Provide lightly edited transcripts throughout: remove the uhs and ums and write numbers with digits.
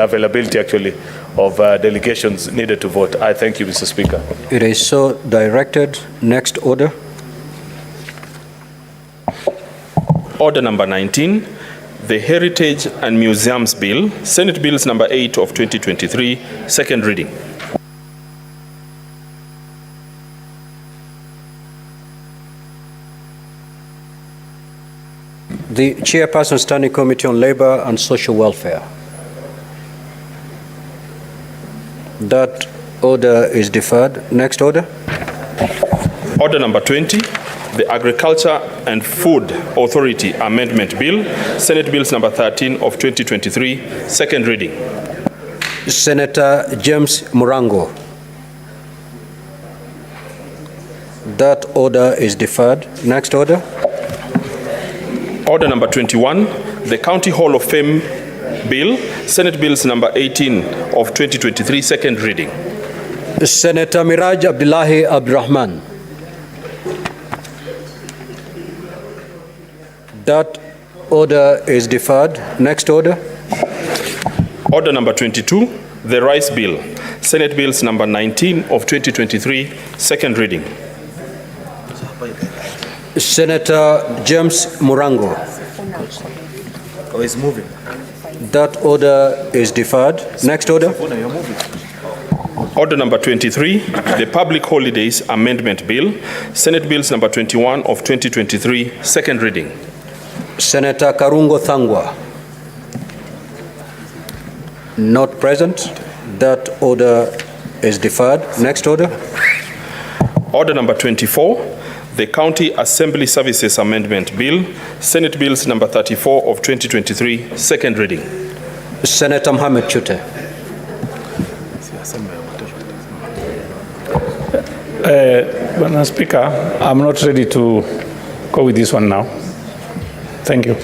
availability actually of delegations needed to vote. I thank you, Mr. Speaker. It is so directed. Next order. Order number 19, the Heritage and Museums Bill, Senate Bills number 8 of 2023, second reading. The Chairperson, Standing Committee on Labor and Social Welfare. That order is deferred. Next order. Order number 20, the Agriculture and Food Authority Amendment Bill, Senate Bills number 13 of 2023, second reading. Senator James Murango. That order is deferred. Next order. Order number 21, the County Hall of Fame Bill, Senate Bills number 18 of 2023, second reading. Senator Miraj Abdullahi Abdurrahman. That order is deferred. Next order. Order number 22, the Rice Bill, Senate Bills number 19 of 2023, second reading. Senator James Murango. Oh, he's moving. That order is deferred. Next order. Order number 23, the Public Holidays Amendment Bill, Senate Bills number 21 of 2023, second reading. Senator Karungo Thangwa. Not present. That order is deferred. Next order. Order number 24, the County Assembly Services Amendment Bill, Senate Bills number 34 of 2023, second reading. Senator Mohammed Chute. Madam Speaker, I'm not ready to go with this one now. Thank you.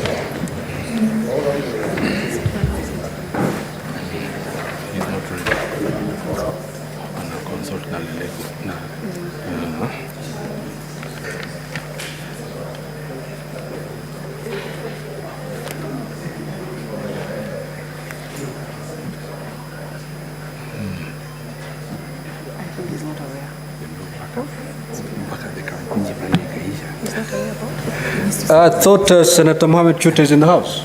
I thought Senator Mohammed Chute is in the house.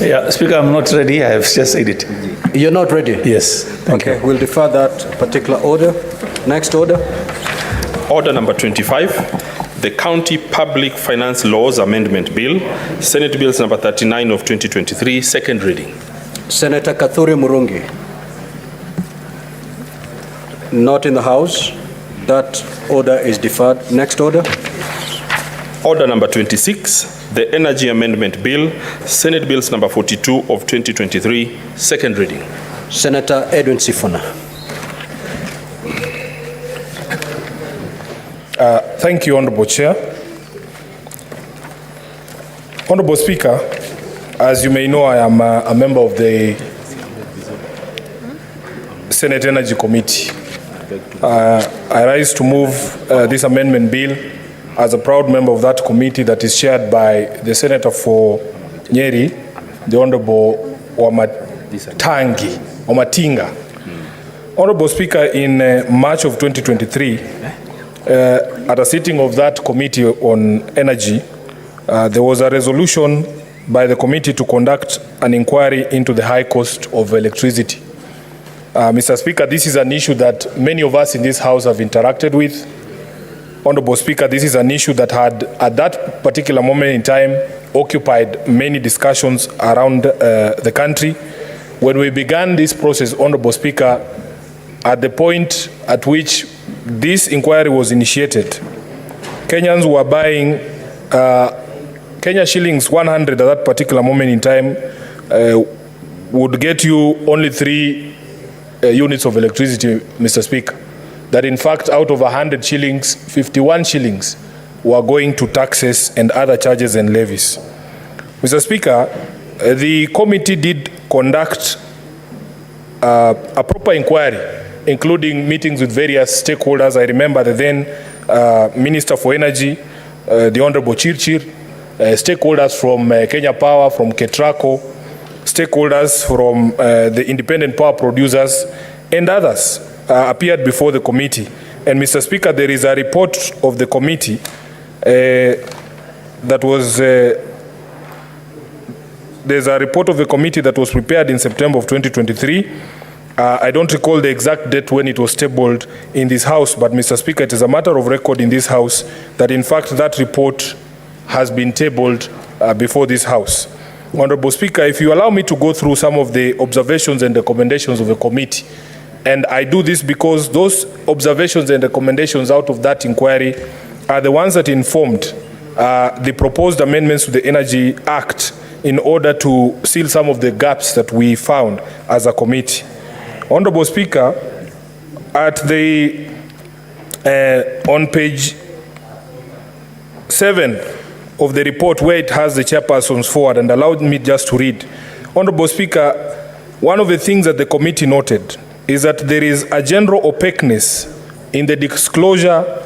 Yeah, Speaker, I'm not ready. I have just said it. You're not ready? Yes. Thank you. We'll defer that particular order. Next order. Order number 25, the County Public Finance Laws Amendment Bill, Senate Bills number 39 of 2023, second reading. Senator Kathuri Murungi. Not in the house. That order is deferred. Next order. Order number 26, the Energy Amendment Bill, Senate Bills number 42 of 2023, second reading. Senator Edwin Sifuna. Thank you, Honorable Chair. Honorable Speaker, as you may know, I am a member of the Senate Energy Committee. I rise to move this amendment bill as a proud member of that committee that is chaired by the Senator for Nyeri, the Honorable Omatinga. Honorable Speaker, in March of 2023, at a sitting of that committee on energy, there was a resolution by the committee to conduct an inquiry into the high cost of electricity. Mr. Speaker, this is an issue that many of us in this House have interacted with. Honorable Speaker, this is an issue that had, at that particular moment in time, occupied many discussions around the country. When we began this process, Honorable Speaker, at the point at which this inquiry was initiated, Kenyans were buying Kenya shillings 100 at that particular moment in time would get you only 3 units of electricity, Mr. Speaker. That in fact, out of 100 shillings, 51 shillings were going to taxes and other charges and levies. Mr. Speaker, the committee did conduct a proper inquiry, including meetings with various stakeholders. I remember the then Minister for Energy, the Honorable Chirchir, stakeholders from Kenya Power, from Ketraco, stakeholders from the independent power producers, and others appeared before the committee. And Mr. Speaker, there is a report of the committee there's a report of the committee that was prepared in September of 2023. I don't recall the exact date when it was tabled in this House, but Mr. Speaker, it is a matter of record in this House that in fact that report has been tabled before this House. Honorable Speaker, if you allow me to go through some of the observations and recommendations of the committee, and I do this because those observations and recommendations out of that inquiry are the ones that informed the proposed amendments to the Energy Act in order to seal some of the gaps that we found as a committee. Honorable Speaker, at the on page 7 of the report where it has the chairpersons forward, and allowed me just to read. Honorable Speaker, one of the things that the committee noted is that there is a general opaqueness in the disclosure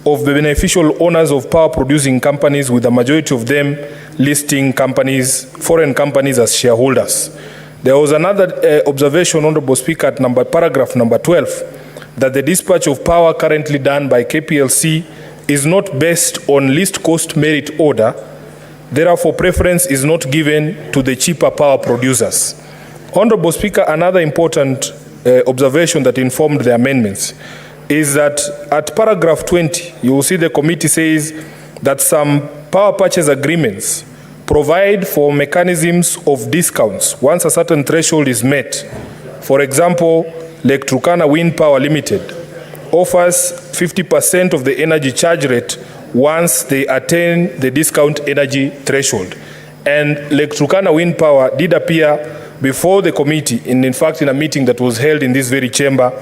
of the beneficial owners of power producing companies, with the majority of them listing companies, foreign companies, as shareholders. There was another observation, Honorable Speaker, at paragraph number 12, that the dispatch of power currently done by KPLC is not based on least cost merit order. Therefore, preference is not given to the cheaper power producers. Honorable Speaker, another important observation that informed the amendments is that at paragraph 20, you will see the committee says that some power purchase agreements provide for mechanisms of discounts once a certain threshold is met. For example, Lake Turkana Wind Power Limited offers 50% of the energy charge rate once they attain the discount energy threshold. And Lake Turkana Wind Power did appear before the committee, in fact, in a meeting that was held in this very chamber,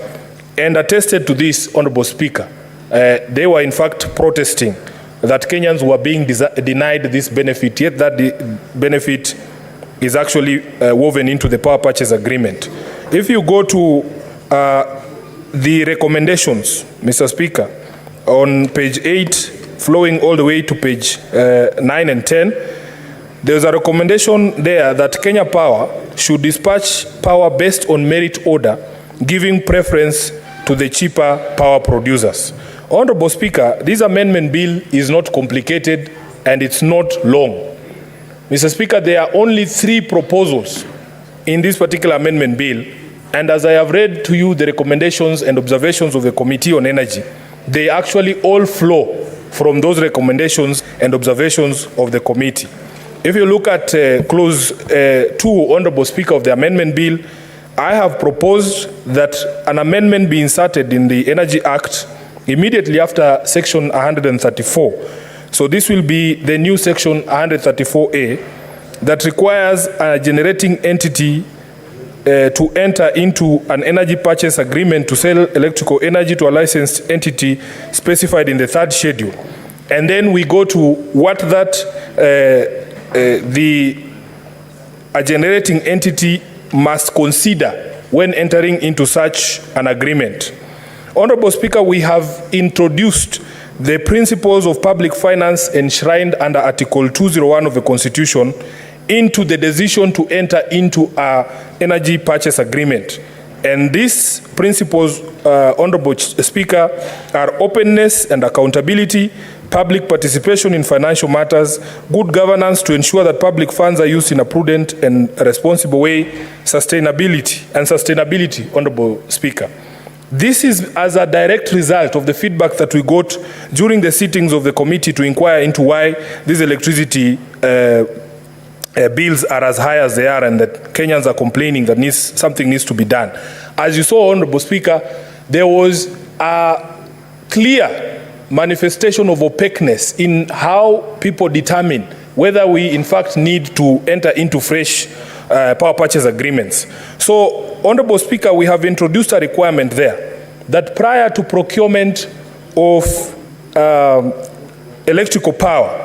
and attested to this, Honorable Speaker. They were in fact protesting that Kenyans were being denied this benefit, yet that the benefit is actually woven into the power purchase agreement. If you go to the recommendations, Mr. Speaker, on page 8, flowing all the way to page 9 and 10, there's a recommendation there that Kenya Power should dispatch power based on merit order, giving preference to the cheaper power producers. Honorable Speaker, this amendment bill is not complicated and it's not long. Mr. Speaker, there are only 3 proposals in this particular amendment bill, and as I have read to you the recommendations and observations of the Committee on Energy, they actually all flow from those recommendations and observations of the committee. If you look at clause 2, Honorable Speaker, of the amendment bill, I have proposed that an amendment be inserted in the Energy Act immediately after section 134. So this will be the new section 134A that requires a generating entity to enter into an energy purchase agreement to sell electrical energy to a licensed entity specified in the 3rd schedule. And then we go to what that a generating entity must consider when entering into such an agreement. Honorable Speaker, we have introduced the principles of public finance enshrined under Article 201 of the Constitution into the decision to enter into an energy purchase agreement. And these principles, Honorable Speaker, are openness and accountability, public participation in financial matters, good governance to ensure that public funds are used in a prudent and responsible way, sustainability, Honorable Speaker. This is as a direct result of the feedback that we got during the sittings of the committee to inquire into why these electricity bills are as high as they are, and that Kenyans are complaining that something needs to be done. As you saw, Honorable Speaker, there was a clear manifestation of opaqueness in how people determine whether we in fact need to enter into fresh power purchase agreements. So, Honorable Speaker, we have introduced a requirement there that prior to procurement of electrical power,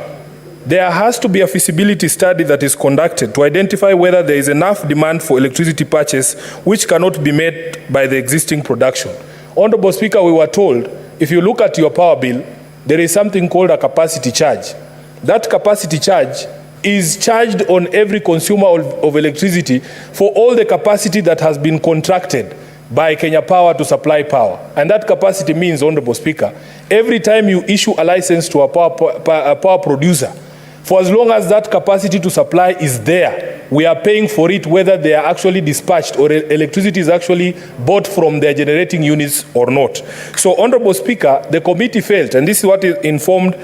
there has to be a feasibility study that is conducted to identify whether there is enough demand for electricity purchase which cannot be met by the existing production. Honorable Speaker, we were told, if you look at your power bill, there is something called a capacity charge. that capacity charge is charged on every consumer of electricity for all the capacity that has been contracted by Kenya Power to supply power. And that capacity means, Honorable Speaker, every time you issue a license to a power producer, for as long as that capacity to supply is there, we are paying for it whether they are actually dispatched or electricity is actually bought from their generating units or not. So, Honorable Speaker, the committee felt, and this is what informed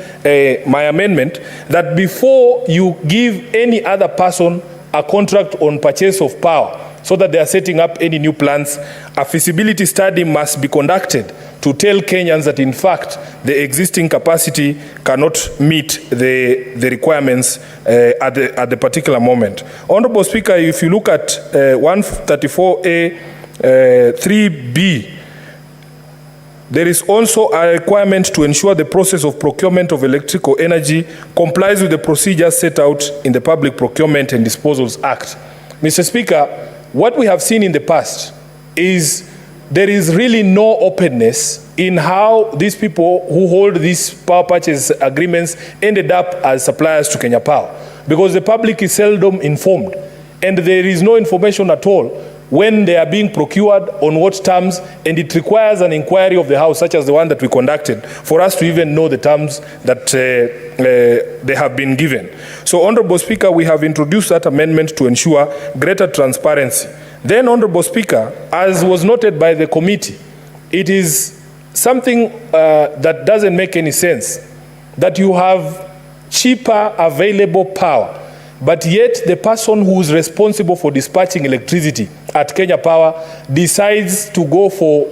my amendment, that before you give any other person a contract on purchase of power, so that they are setting up any new plants, a feasibility study must be conducted to tell Kenyans that in fact the existing capacity cannot meet the requirements at the particular moment. Honorable Speaker, if you look at 134A 3B, there is also a requirement to ensure the process of procurement of electrical energy complies with the procedures set out in the Public Procurement and Disposals Act. Mr. Speaker, what we have seen in the past is there is really no openness in how these people who hold these power purchase agreements ended up as suppliers to Kenya Power, because the public is seldom informed and there is no information at all when they are being procured, on what terms, and it requires an inquiry of the House, such as the one that we conducted, for us to even know the terms that they have been given. So, Honorable Speaker, we have introduced that amendment to ensure greater transparency. Then, Honorable Speaker, as was noted by the committee, it is something that doesn't make any sense, that you have cheaper available power, but yet the person who is responsible for dispatching electricity at Kenya Power decides to go for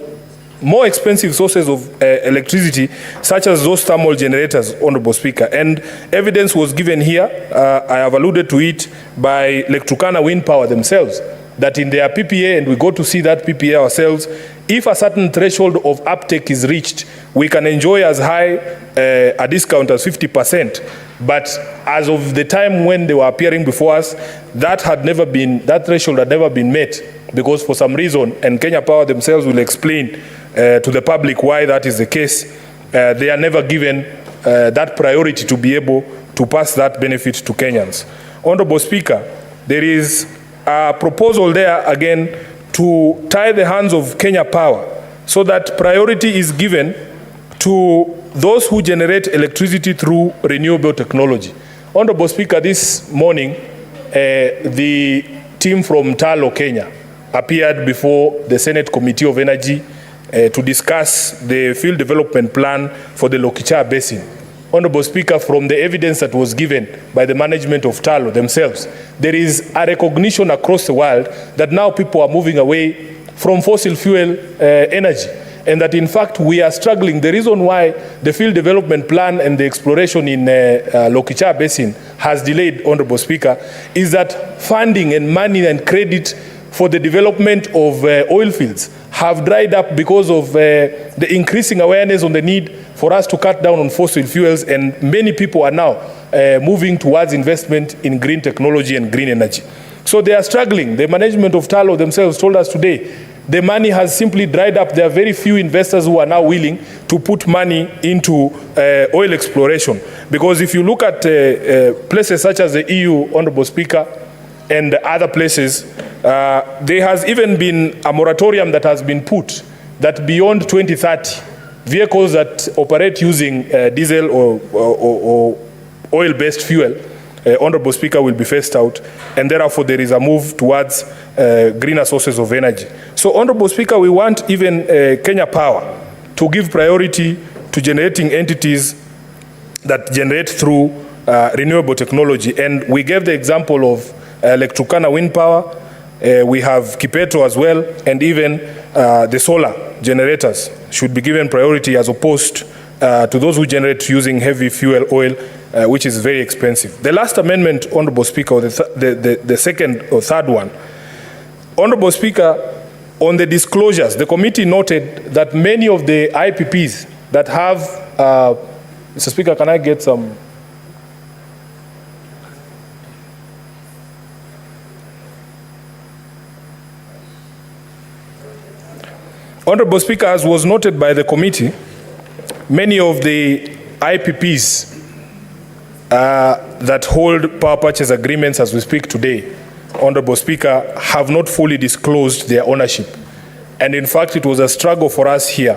more expensive sources of electricity, such as those thermal generators, Honorable Speaker. And evidence was given here, I have alluded to it, by Lake Turkana Wind Power themselves, that in their PPA, and we go to see that PPA ourselves, if a certain threshold of uptake is reached, we can enjoy as high a discount as 50%. But as of the time when they were appearing before us, that threshold had never been met, because for some reason, and Kenya Power themselves will explain to the public why that is the case, they are never given that priority to be able to pass that benefit to Kenyans. Honorable Speaker, there is a proposal there again to tie the hands of Kenya Power so that priority is given to those who generate electricity through renewable technology. Honorable Speaker, this morning, the team from Talo, Kenya, appeared before the Senate Committee of Energy to discuss the field development plan for the Lokichar Basin. Honorable Speaker, from the evidence that was given by the management of Talo themselves, there is a recognition across the world that now people are moving away from fossil fuel energy, and that in fact we are struggling. The reason why the field development plan and the exploration in Lokichar Basin has delayed, Honorable Speaker, is that funding and money and credit for the development of oil fields have dried up because of the increasing awareness on the need for us to cut down on fossil fuels, and many people are now moving towards investment in green technology and green energy. So they are struggling. The management of Talo themselves told us today the money has simply dried up. There are very few investors who are now willing to put money into oil exploration. Because if you look at places such as the EU, Honorable Speaker, and other places, there has even been a moratorium that has been put that beyond 2030, vehicles that operate using diesel or oil-based fuel, Honorable Speaker, will be phased out, and therefore there is a move towards greener sources of energy. So, Honorable Speaker, we want even Kenya Power to give priority to generating entities that generate through renewable technology. And we gave the example of Lake Turkana Wind Power, we have Kipeto as well, and even the solar generators should be given priority as opposed to those who generate using heavy fuel oil, which is very expensive. The last amendment, Honorable Speaker, or the second or third one, Honorable Speaker, on the disclosures, the committee noted that many of the IPPs that have, Mr. Speaker, can I get some? Honorable Speaker, as was noted by the committee, many of the IPPs that hold power purchase agreements as we speak today, Honorable Speaker, have not fully disclosed their ownership. And in fact, it was a struggle for us here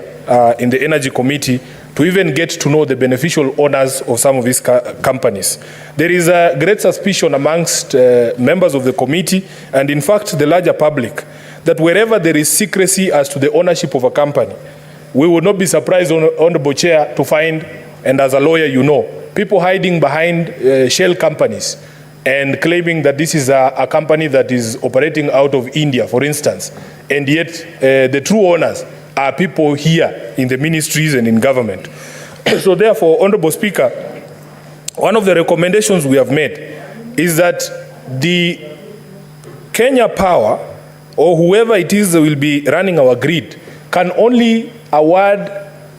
in the Energy Committee to even get to know the beneficial owners of some of these companies. There is a great suspicion amongst members of the committee and in fact the larger public that wherever there is secrecy as to the ownership of a company, we would not be surprised, Honorable Chair, to find, and as a lawyer you know, people hiding behind shell companies and claiming that this is a company that is operating out of India, for instance, and yet the true owners are people here in the ministries and in government. So therefore, Honorable Speaker, one of the recommendations we have made is that the Kenya Power, or whoever it is that will be running our grid, can only award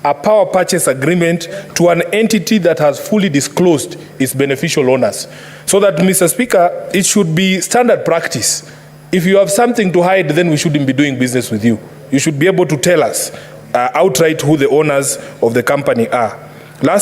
a power purchase agreement to an entity that has fully disclosed its beneficial owners. So that, Mr. Speaker, it should be standard practice. If you have something to hide, then we shouldn't be doing business with you. You should be able to tell us outright who the owners of the company are. Last